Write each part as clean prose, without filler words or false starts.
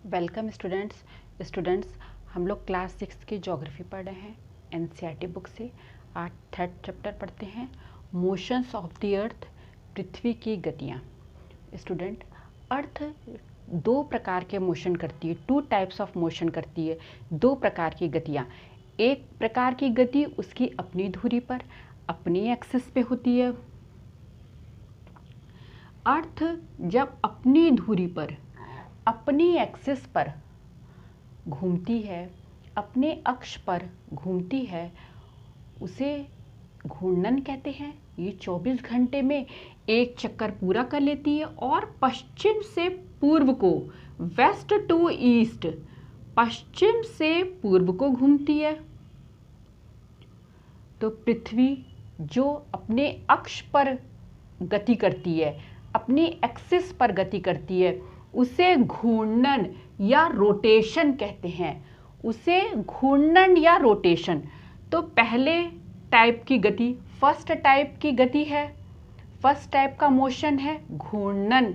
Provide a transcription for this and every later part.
Welcome students हम लोग class 6 की ज्योग्राफी पढ़ रहे हैं एनसीईआरटी बुक से। आज थर्ड चैप्टर पढ़ते हैं, मोशंस ऑफ द अर्थ, पृथ्वी की गतियाँ। स्टूडेंट, अर्थ दो प्रकार के मोशन करती है, टू टाइप्स ऑफ मोशन करती है, दो प्रकार की गतियाँ। एक प्रकार की गति उसकी अपनी धुरी पर, अपनी एक्सिस पे होती है। अर्थ जब अपनी धुरी पर, अपनी एक्सिस पर घूमती है, अपने अक्ष पर घूमती है, उसे घूर्णन कहते हैं। ये 24 घंटे में एक चक्कर पूरा कर लेती है और पश्चिम से पूर्व को, वेस्ट टू ईस्ट, पश्चिम से पूर्व को घूमती है। तो पृथ्वी जो अपने अक्ष पर गति करती है, अपनी एक्सिस पर गति करती है, उसे घूर्णन या रोटेशन कहते हैं। उसे घूर्णन या रोटेशन। तो पहले टाइप की गति, फर्स्ट टाइप की गति है, फर्स्ट टाइप का मोशन है घूर्णन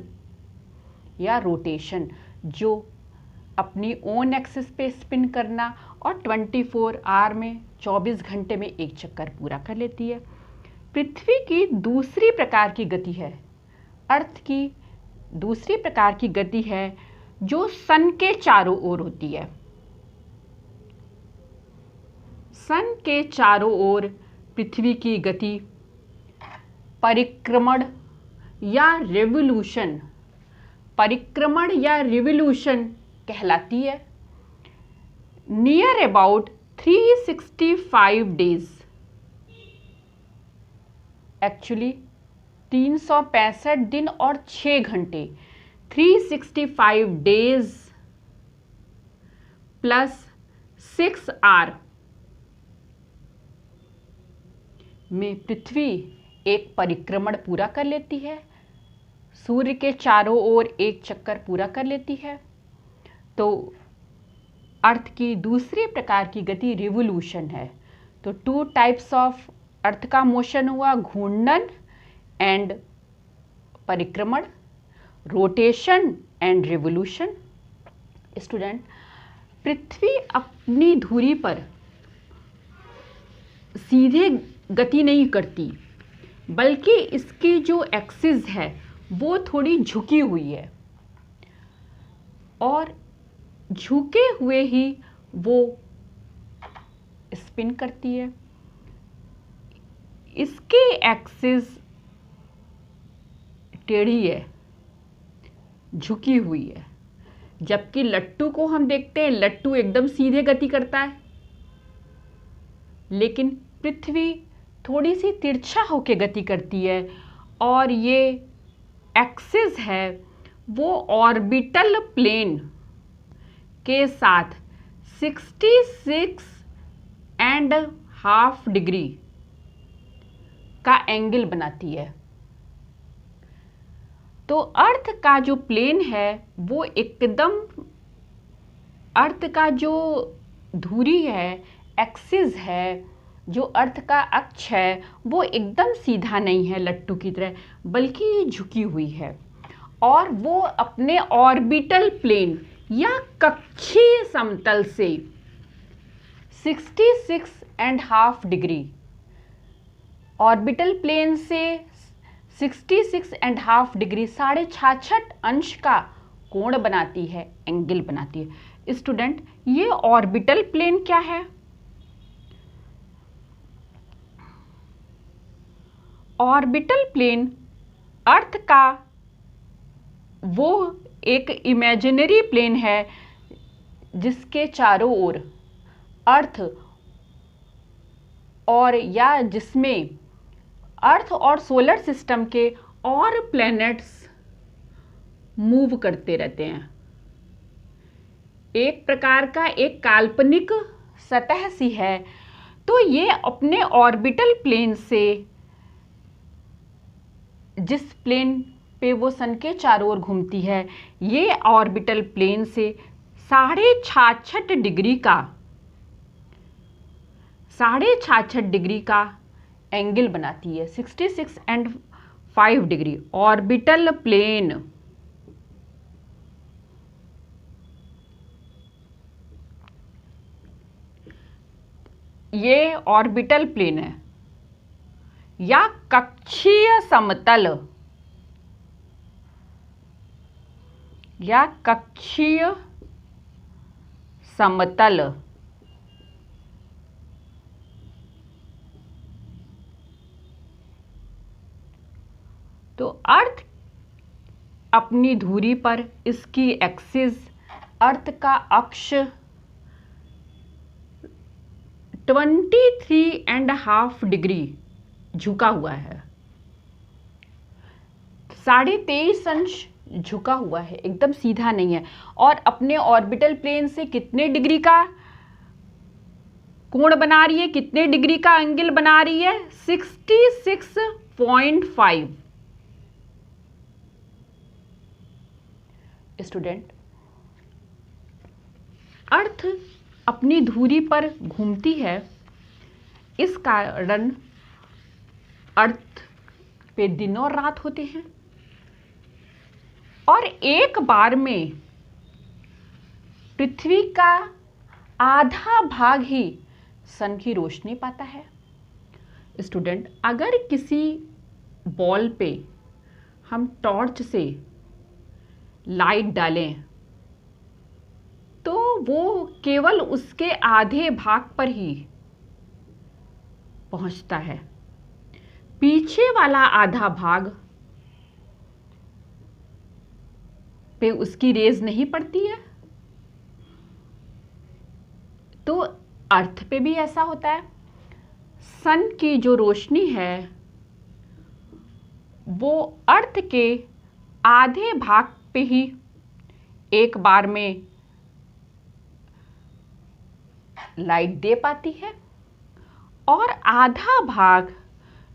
या रोटेशन, जो अपनी ओन एक्सिस पे स्पिन करना और 24 आवर में, 24 घंटे में एक चक्कर पूरा कर लेती है। पृथ्वी की दूसरी प्रकार की गति है, अर्थ की दूसरी प्रकार की गति है जो सन के चारों ओर होती है। सन के चारों ओर पृथ्वी की गति परिक्रमण या रिवोल्यूशन, परिक्रमण या रिवोल्यूशन कहलाती है। नियर अबाउट 365 डेज, एक्चुअली 365 दिन और 6 घंटे, 365 डेज प्लस 6 आवर में पृथ्वी एक परिक्रमण पूरा कर लेती है, सूर्य के चारों ओर एक चक्कर पूरा कर लेती है। तो अर्थ की दूसरी प्रकार की गति रिवोल्यूशन है। तो टू टाइप्स ऑफ अर्थ का मोशन हुआ, घूर्णन एंड परिक्रमण, रोटेशन एंड रिवोल्यूशन। स्टूडेंट, पृथ्वी अपनी धुरी पर सीधे गति नहीं करती, बल्कि इसकी जो एक्सिस है वो थोड़ी झुकी हुई है और झुके हुए ही वो स्पिन करती है। इसकी एक्सिस टेढ़ी है, झुकी हुई है, जबकि लट्टू को हम देखते हैं, लट्टू एकदम सीधे गति करता है, लेकिन पृथ्वी थोड़ी सी तिरछा होकर गति करती है और ये एक्सिस है वो ऑर्बिटल प्लेन के साथ 66.5 डिग्री का एंगल बनाती है। तो अर्थ का जो प्लेन है वो एकदम, अर्थ का जो धुरी है, एक्सिस है, जो अर्थ का अक्ष है, वो एकदम सीधा नहीं है लट्टू की तरह, बल्कि झुकी हुई है और वो अपने ऑर्बिटल प्लेन या कक्षीय समतल से 66.5 डिग्री, ऑर्बिटल प्लेन से 66.5 डिग्री, 66.5 का कोण बनाती है, एंगल बनाती है। स्टूडेंट, ये ऑर्बिटल प्लेन क्या है? ऑर्बिटल प्लेन अर्थ का वो एक इमेजिनरी प्लेन है जिसके चारों ओर अर्थ और, या जिसमें अर्थ और सोलर सिस्टम के और प्लैनेट्स मूव करते रहते हैं। एक प्रकार का एक काल्पनिक सतह सी है। तो ये अपने ऑर्बिटल प्लेन से, जिस प्लेन पे वो सन के चारों ओर घूमती है, ये ऑर्बिटल प्लेन से 66.5 डिग्री का, 66.5 डिग्री का एंगल बनाती है, 66.5 डिग्री ऑर्बिटल प्लेन। ये ऑर्बिटल प्लेन है या कक्षीय समतल या कक्षीय समतल तो अर्थ अपनी धुरी पर इसकी एक्सिस, अर्थ का अक्ष 23.5 डिग्री झुका हुआ है, 23.5 अंश झुका हुआ है, एकदम सीधा नहीं है। और अपने ऑर्बिटल प्लेन से कितने डिग्री का कोण बना रही है, कितने डिग्री का एंगल बना रही है? 66.5। स्टूडेंट, अर्थ अपनी धुरी पर घूमती है, इस कारण अर्थ पे दिन और रात होते हैं और एक बार में पृथ्वी का आधा भाग ही सन की रोशनी पाता है। स्टूडेंट, अगर किसी बॉल पे हम टॉर्च से लाइट डालें तो वो केवल उसके आधे भाग पर ही पहुंचता है, पीछे वाला आधा भाग पे उसकी रेज नहीं पड़ती है। तो अर्थ पे भी ऐसा होता है। सन की जो रोशनी है वो अर्थ के आधे भाग पे ही एक बार में लाइट दे पाती है और आधा भाग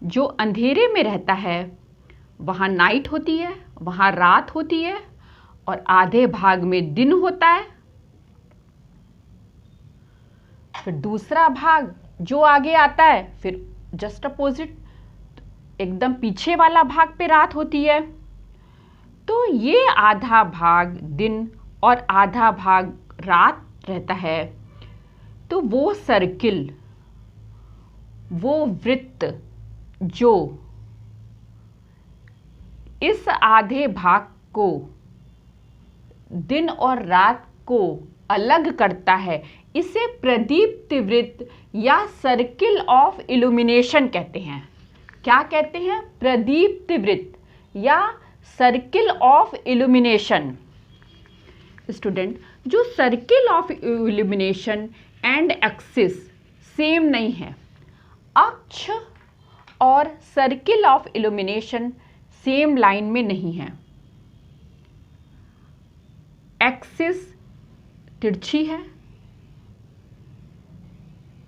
जो अंधेरे में रहता है वहाँ नाइट होती है, वहाँ रात होती है और आधे भाग में दिन होता है। फिर दूसरा भाग जो आगे आता है फिर जस्ट अपोजिट, एकदम पीछे वाला भाग पे रात होती है। तो ये आधा भाग दिन और आधा भाग रात रहता है। तो वो सर्किल, वो वृत्त जो इस आधे भाग को दिन और रात को अलग करता है, इसे प्रदीप्त वृत्त या सर्किल ऑफ इल्यूमिनेशन कहते हैं। क्या कहते हैं? प्रदीप्त वृत्त या सर्किल ऑफ इल्यूमिनेशन। स्टूडेंट, जो circle of illumination and axis same नहीं है। अक्ष और circle of illumination same line में नहीं है। एक्सिस तिरछी है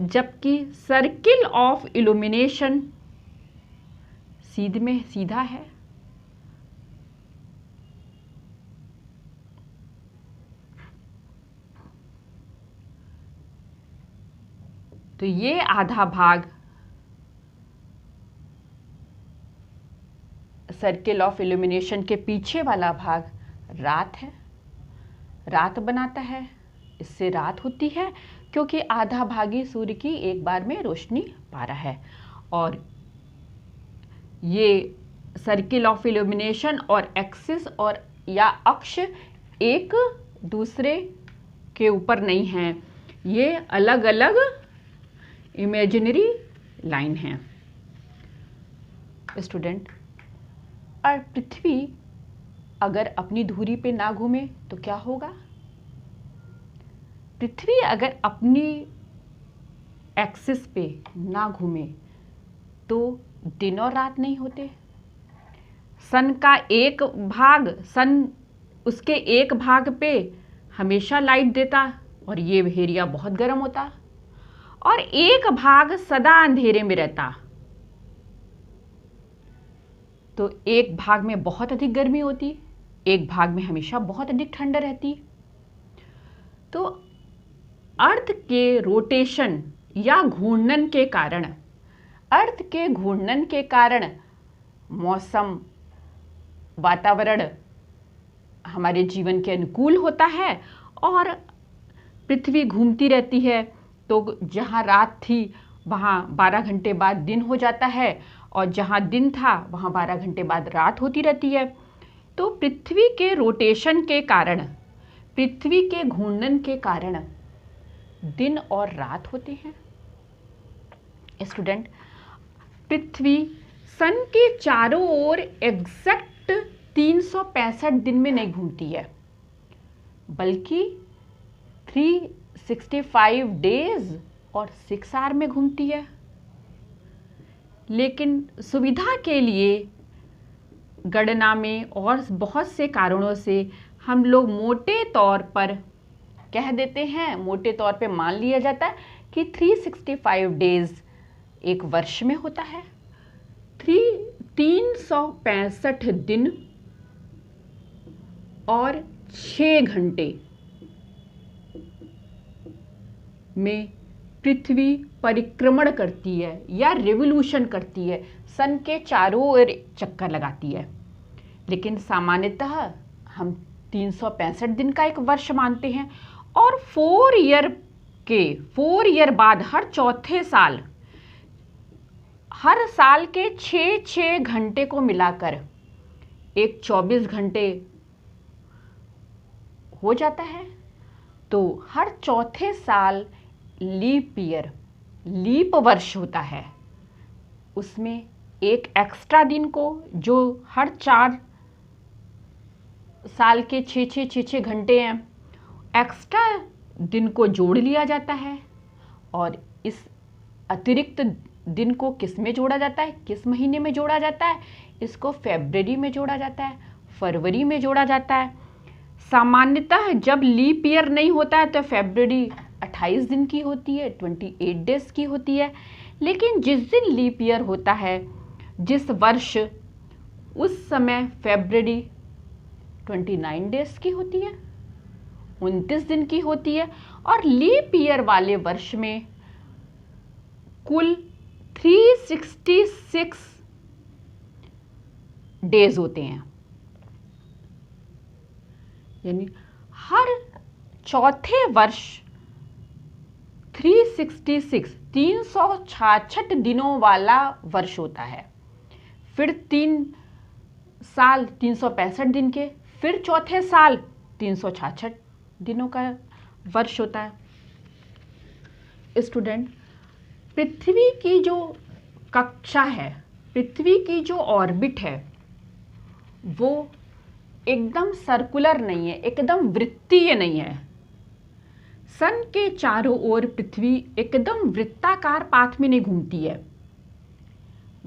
जबकि सर्किल ऑफ इल्यूमिनेशन सीधे में सीधा है। तो ये आधा भाग सर्किल ऑफ इल्यूमिनेशन के पीछे वाला भाग रात है, रात बनाता है। इससे रात होती है क्योंकि आधा भागी सूर्य की एक बार में रोशनी पा रहा है। और ये सर्किल ऑफ इल्यूमिनेशन और एक्सिस और या अक्ष एक दूसरे के ऊपर नहीं हैं, ये अलग अलग इमेजिनरी लाइन है। स्टूडेंट, और पृथ्वी अगर अपनी धुरी पे ना घूमे तो क्या होगा? पृथ्वी अगर अपनी एक्सिस पे ना घूमे तो दिन और रात नहीं होते। सन का एक भाग, सन उसके एक भाग पे हमेशा लाइट देता और ये एरिया बहुत गर्म होता, और एक भाग सदा अंधेरे में रहता तो एक भाग में बहुत अधिक गर्मी होती, एक भाग में हमेशा बहुत अधिक ठंड रहती। तो अर्थ के रोटेशन या घूर्णन के कारण, अर्थ के घूर्णन के कारण मौसम, वातावरण हमारे जीवन के अनुकूल होता है और पृथ्वी घूमती रहती है। तो जहाँ रात थी वहाँ 12 घंटे बाद दिन हो जाता है, और जहाँ दिन था वहाँ 12 घंटे बाद रात होती रहती है। तो पृथ्वी के रोटेशन के कारण, पृथ्वी के घूर्णन के कारण दिन और रात होते हैं। स्टूडेंट, पृथ्वी सन के चारों ओर एग्जैक्ट 365 दिन में नहीं घूमती है, बल्कि 365 डेज और 6 आवर में घूमती है। लेकिन सुविधा के लिए गणना में और बहुत से कारणों से हम लोग मोटे तौर पर कह देते हैं, मोटे तौर पे मान लिया जाता है कि 365 डेज एक वर्ष में होता है। 365 दिन और 6 घंटे में पृथ्वी परिक्रमण करती है या रिवोल्यूशन करती है, सन के चारों ओर चक्कर लगाती है। लेकिन सामान्यतः हम 365 दिन का एक वर्ष मानते हैं, और 4 ईयर बाद हर चौथे साल, हर साल के 6 घंटे को मिलाकर एक 24 घंटे हो जाता है। तो हर चौथे साल लीप वर्ष होता है। उसमें एक एक्स्ट्रा दिन को, जो हर 4 साल के 6 घंटे हैं, एक्स्ट्रा दिन को जोड़ लिया जाता है। और इस अतिरिक्त दिन को किस में जोड़ा जाता है, किस महीने में जोड़ा जाता है? इसको फरवरी में जोड़ा जाता है, फरवरी में जोड़ा जाता है। सामान्यतः जब लीप ईयर नहीं होता है तो फरवरी 28 दिन की होती है, 28 डेज की होती है। लेकिन जिस दिन लीप ईयर होता है, जिस वर्ष, उस समय फरवरी 29 डेज की होती है, 29 दिन की होती है। और लीप ईयर वाले वर्ष में कुल 366 डेज होते हैं। यानी हर चौथे वर्ष 366 दिनों वाला वर्ष होता है। फिर 3 साल 365 दिन के, फिर चौथे साल 366 दिनों का वर्ष होता है। स्टूडेंट, पृथ्वी की जो कक्षा है, पृथ्वी की जो ऑर्बिट है, वो एकदम सर्कुलर नहीं है, एकदम वृत्तीय नहीं है। सन के चारों ओर पृथ्वी एकदम वृत्ताकार पाथ में नहीं घूमती है,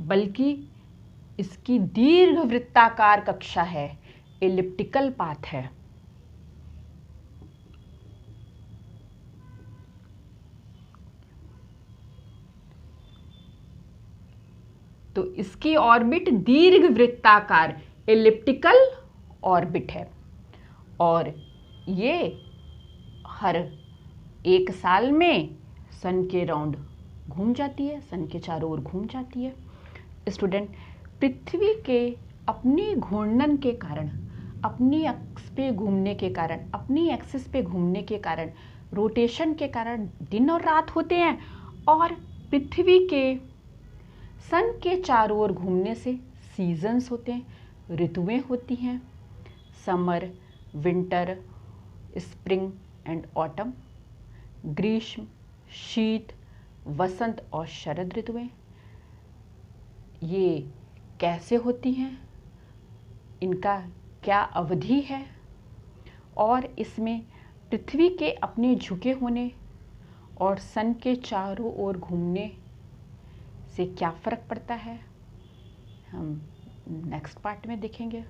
बल्कि इसकी दीर्घ वृत्ताकार कक्षा है, एलिप्टिकल पाथ है। तो इसकी ऑर्बिट दीर्घ वृत्ताकार एलिप्टिकल ऑर्बिट है, और ये हर 1 साल में सन के राउंड घूम जाती है, सन के चारों ओर घूम जाती है। स्टूडेंट, पृथ्वी के अपने घूर्णन के कारण, अपनी अक्ष पे घूमने के कारण, अपनी एक्सिस पे घूमने के कारण, रोटेशन के कारण दिन और रात होते हैं। और पृथ्वी के सन के चारों ओर घूमने से सीजन्स होते हैं, ऋतुएं होती हैं, summer, winter, spring and autumn, ग्रीष्म, शीत, वसंत और शरद ऋतुएं। ये कैसे होती हैं, इनका क्या अवधि है, और इसमें पृथ्वी के अपने झुके होने और सन के चारों ओर घूमने से क्या फ़र्क पड़ता है, हम नेक्स्ट पार्ट में देखेंगे।